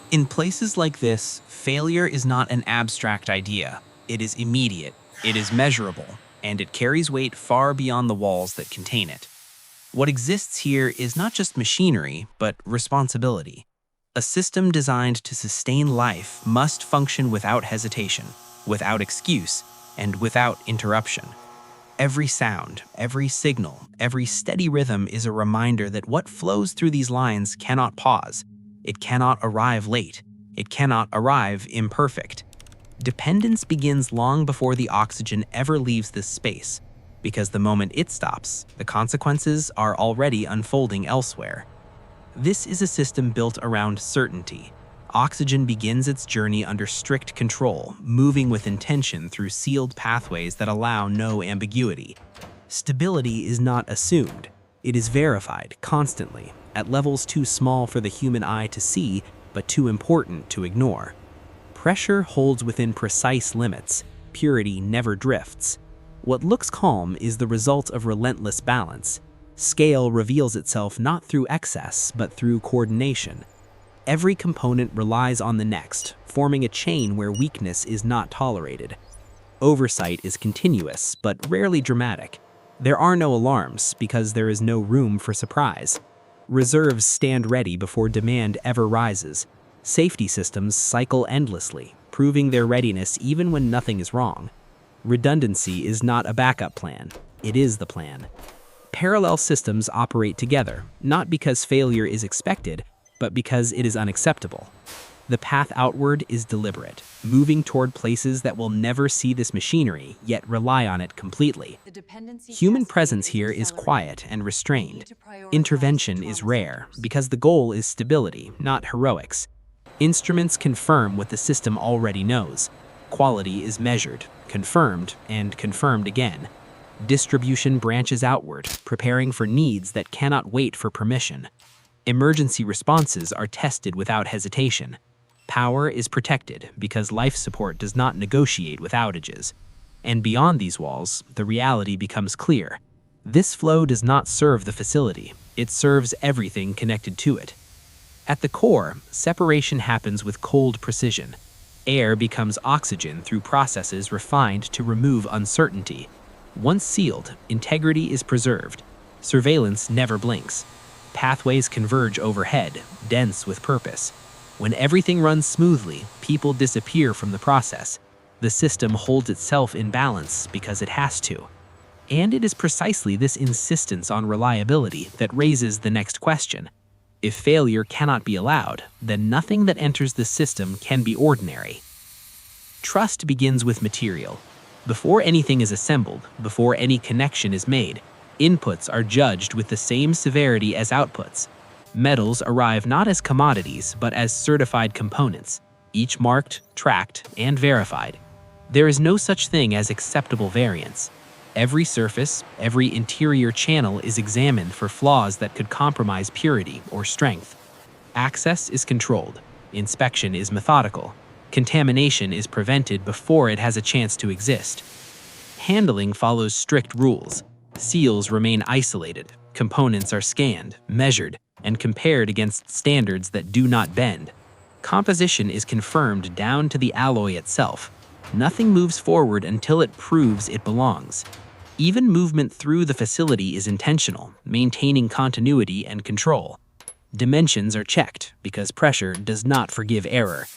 In places like this, failure is not an abstract idea. It is immediate, it is measurable, and it carries weight far beyond the walls that contain it. What exists here is not just machinery, but responsibility. A system designed to sustain life must function without hesitation, without excuse, and without interruption. Every sound, every signal, every steady rhythm is a reminder that what flows through these lines cannot pause. It cannot arrive late. It cannot arrive imperfect. Dependence begins long before the oxygen ever leaves this space, because the moment it stops, the consequences are already unfolding elsewhere. This is a system built around certainty. Oxygen begins its journey under strict control, moving with intention through sealed pathways that allow no ambiguity. Stability is not assumed. It is verified constantly, at levels too small for the human eye to see, but too important to ignore. Pressure holds within precise limits. Purity never drifts. What looks calm is the result of relentless balance. Scale reveals itself not through excess, but through coordination. Every component relies on the next, forming a chain where weakness is not tolerated. Oversight is continuous, but rarely dramatic. There are no alarms because there is no room for surprise. Reserves stand ready before demand ever rises. Safety systems cycle endlessly, proving their readiness even when nothing is wrong. Redundancy is not a backup plan, it is the plan. Parallel systems operate together, not because failure is expected, but because it is unacceptable. The path outward is deliberate, moving toward places that will never see this machinery, yet rely on it completely. Human presence here is quiet and restrained. Intervention is rare, because the goal is stability, not heroics. Instruments confirm what the system already knows. Quality is measured, confirmed, and confirmed again. Distribution branches outward, preparing for needs that cannot wait for permission. Emergency responses are tested without hesitation. Power is protected because life support does not negotiate with outages. And beyond these walls, the reality becomes clear. This flow does not serve the facility, it serves everything connected to it. At the core, separation happens with cold precision. Air becomes oxygen through processes refined to remove uncertainty. Once sealed, integrity is preserved. Surveillance never blinks. Pathways converge overhead, dense with purpose. When everything runs smoothly, people disappear from the process. The system holds itself in balance because it has to. And it is precisely this insistence on reliability that raises the next question. If failure cannot be allowed, then nothing that enters the system can be ordinary. Trust begins with material. Before anything is assembled, before any connection is made, inputs are judged with the same severity as outputs. Metals arrive not as commodities, but as certified components, each marked, tracked, and verified. There is no such thing as acceptable variance. Every surface, every interior channel is examined for flaws that could compromise purity or strength. Access is controlled. Inspection is methodical. Contamination is prevented before it has a chance to exist. Handling follows strict rules. Seals remain isolated. Components are scanned, measured, and compared against standards that do not bend. Composition is confirmed down to the alloy itself. Nothing moves forward until it proves it belongs. Even movement through the facility is intentional, maintaining continuity and control. Dimensions are checked because pressure does not forgive error.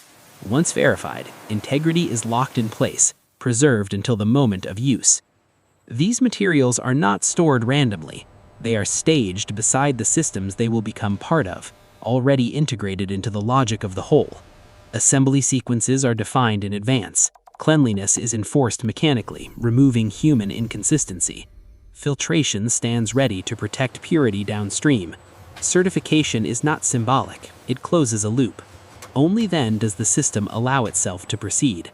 Once verified, integrity is locked in place, preserved until the moment of use. These materials are not stored randomly. They are staged beside the systems they will become part of, already integrated into the logic of the whole. Assembly sequences are defined in advance. Cleanliness is enforced mechanically, removing human inconsistency. Filtration stands ready to protect purity downstream. Certification is not symbolic, it closes a loop. Only then does the system allow itself to proceed.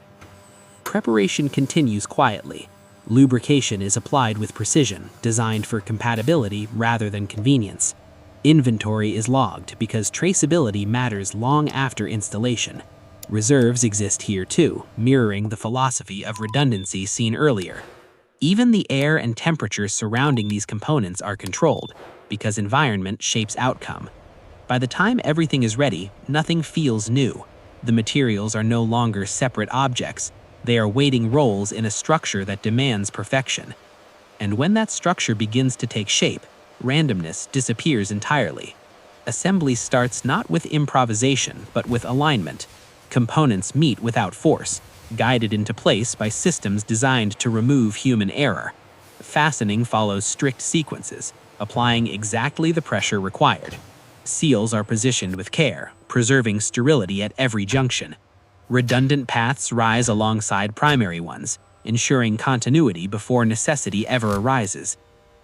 Preparation continues quietly. Lubrication is applied with precision, designed for compatibility rather than convenience. Inventory is logged because traceability matters long after installation. Reserves exist here too, mirroring the philosophy of redundancy seen earlier. Even the air and temperature surrounding these components are controlled, because environment shapes outcome. By the time everything is ready, nothing feels new. The materials are no longer separate objects. They are waiting roles in a structure that demands perfection. And when that structure begins to take shape, randomness disappears entirely. Assembly starts not with improvisation, but with alignment. Components meet without force, guided into place by systems designed to remove human error. Fastening follows strict sequences, applying exactly the pressure required. Seals are positioned with care, preserving sterility at every junction. Redundant paths rise alongside primary ones, ensuring continuity before necessity ever arises.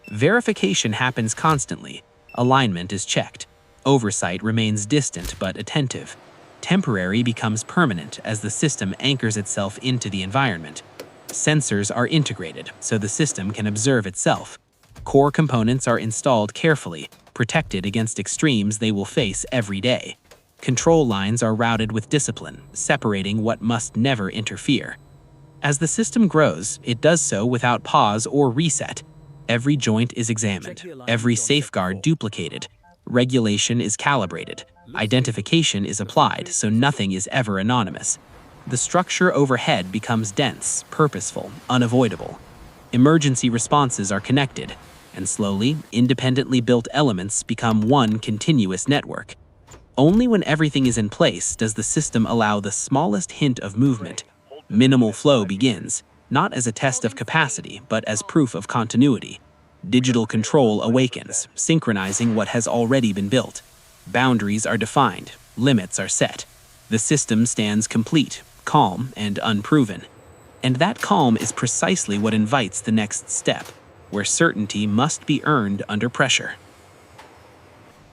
Verification happens constantly. Alignment is checked. Oversight remains distant but attentive. Temporary becomes permanent as the system anchors itself into the environment. Sensors are integrated so the system can observe itself. Core components are installed carefully, protected against extremes they will face every day. Control lines are routed with discipline, separating what must never interfere. As the system grows, it does so without pause or reset. Every joint is examined, every safeguard duplicated. Regulation is calibrated. Identification is applied so nothing is ever anonymous. The structure overhead becomes dense, purposeful, unavoidable. Emergency responses are connected, and slowly, independently built elements become one continuous network. Only when everything is in place does the system allow the smallest hint of movement. Minimal flow begins, not as a test of capacity, but as proof of continuity. Digital control awakens, synchronizing what has already been built. Boundaries are defined, limits are set. The system stands complete, calm, and unproven. And that calm is precisely what invites the next step, where certainty must be earned under pressure.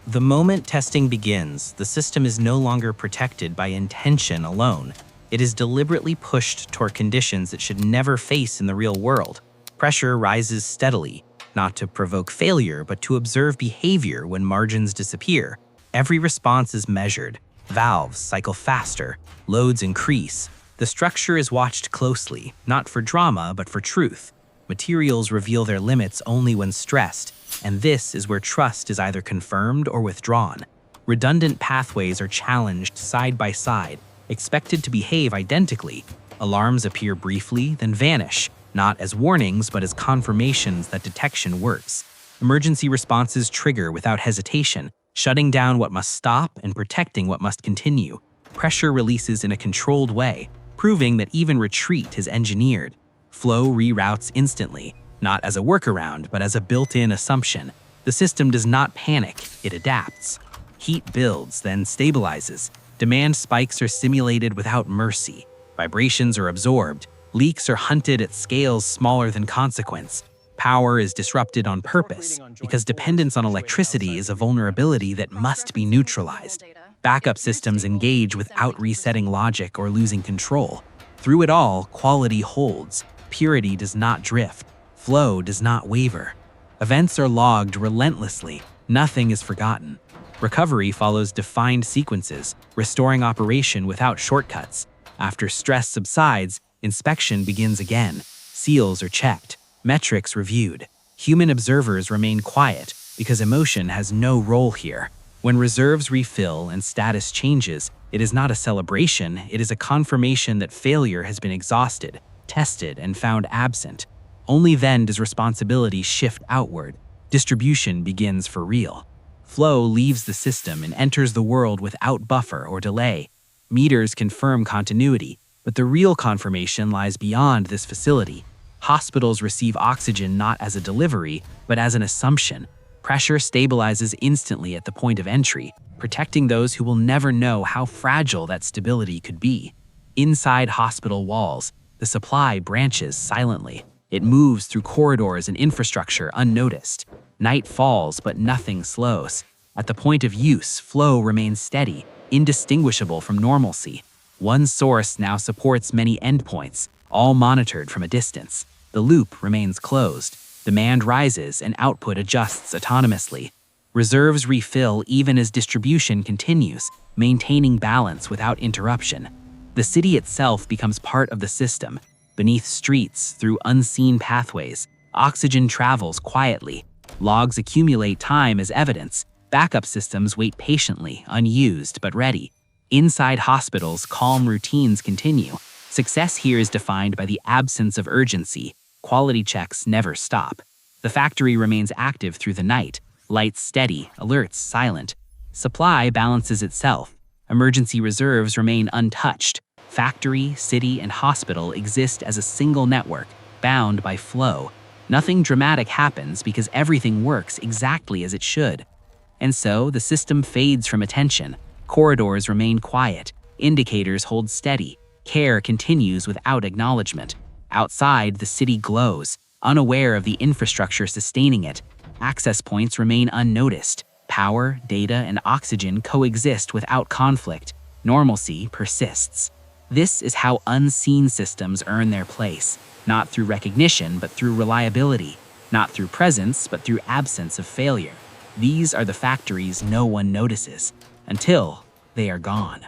The moment testing begins, the system is no longer protected by intention alone. It is deliberately pushed toward conditions it should never face in the real world. Pressure rises steadily, not to provoke failure, but to observe behavior when margins disappear. Every response is measured. Valves cycle faster, loads increase. The structure is watched closely, not for drama, but for truth. Materials reveal their limits only when stressed, and this is where trust is either confirmed or withdrawn. Redundant pathways are challenged side by side, expected to behave identically. Alarms appear briefly, then vanish, not as warnings, but as confirmations that detection works. Emergency responses trigger without hesitation, shutting down what must stop and protecting what must continue. Pressure releases in a controlled way, proving that even retreat is engineered. Flow reroutes instantly, not as a workaround, but as a built-in assumption. The system does not panic, it adapts. Heat builds, then stabilizes. Demand spikes are simulated without mercy. Vibrations are absorbed. Leaks are hunted at scales smaller than consequence. Power is disrupted on purpose, because dependence on electricity is a vulnerability that must be neutralized. Backup systems engage without resetting logic or losing control. Through it all, quality holds. Purity does not drift. Flow does not waver. Events are logged relentlessly. Nothing is forgotten. Recovery follows defined sequences, restoring operation without shortcuts. After stress subsides, inspection begins again. Seals are checked, metrics reviewed. Human observers remain quiet because emotion has no role here. When reserves refill and status changes, it is not a celebration, it is a confirmation that failure has been exhausted, tested, and found absent. Only then does responsibility shift outward. Distribution begins for real. Flow leaves the system and enters the world without buffer or delay. Meters confirm continuity, but the real confirmation lies beyond this facility. Hospitals receive oxygen not as a delivery, but as an assumption. Pressure stabilizes instantly at the point of entry, protecting those who will never know how fragile that stability could be. Inside hospital walls, the supply branches silently. It moves through corridors and infrastructure unnoticed. Night falls, but nothing slows. At the point of use, flow remains steady, indistinguishable from normalcy. One source now supports many endpoints, all monitored from a distance. The loop remains closed. Demand rises and output adjusts autonomously. Reserves refill even as distribution continues, maintaining balance without interruption. The city itself becomes part of the system. Beneath streets, through unseen pathways, oxygen travels quietly. Logs accumulate time as evidence. Backup systems wait patiently, unused but ready. Inside hospitals, calm routines continue. Success here is defined by the absence of urgency. Quality checks never stop. The factory remains active through the night, lights steady, alerts silent. Supply balances itself. Emergency reserves remain untouched. Factory, city, and hospital exist as a single network, bound by flow. Nothing dramatic happens because everything works exactly as it should. And so, the system fades from attention. Corridors remain quiet. Indicators hold steady. Care continues without acknowledgement. Outside, the city glows, unaware of the infrastructure sustaining it. Access points remain unnoticed. Power, data, and oxygen coexist without conflict. Normalcy persists. This is how unseen systems earn their place, not through recognition, but through reliability, not through presence, but through absence of failure. These are the factories no one notices, until they are gone.